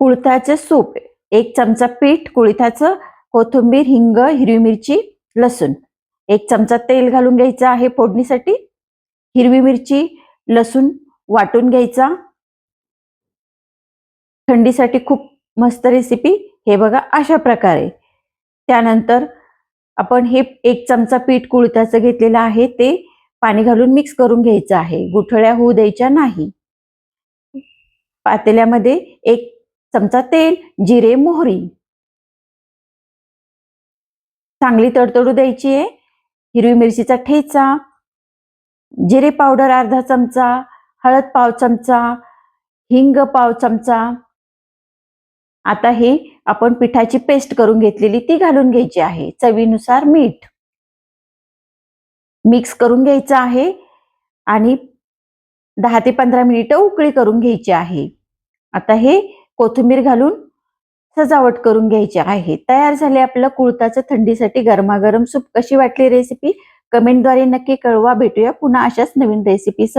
कुळथाचं soup, 1 चमचा पीठ कुळथाचं, कोथिंबीर, हिंग, हिरवी मिरची, लसूण. 1 चमचा तेल घालून घ्यायचं आहे फोडणीसाठी. हिरवी मिरची, लसूण वाटून घ्यायचा. थंडीसाठी खूप मस्त रेसिपी. हे बघा अशा प्रकारे. त्यानंतर आपण हे 1 चमचा पीठ कुळथाचं घेतलेलं आहे ते पाणी घालून मिक्स करून घ्यायचं आहे. गुठळ्या होऊ द्यायच्या नाही. पातेल्यामध्ये 1 चमचा तेल, जिरे, मोहरी चांगली तडतडू द्यायची आहे. हिरवी मिरचीचा ठेचा, जिरे पावडर अर्धा चमचा, हळद पाव चमचा, हिंग पाव चमचा. आता हे आपण पिठाची पेस्ट करून घेतलेली ती घालून घ्यायची आहे. चवीनुसार मीठ मिक्स करून घ्यायचं आहे आणि 10 ते 15 मिनिटं उकळी करून घ्यायची आहे. आता हे कोथिंबीर घालून सजावट करून घ्यायची आहे. तयार झाले आपलं कुळथाचं थंडीसाठी गरमागरम सूप. कशी वाटली रेसिपी कमेंटद्वारे नक्की कळवा. भेटूया पुन्हा अशाच नवीन रेसिपीसह.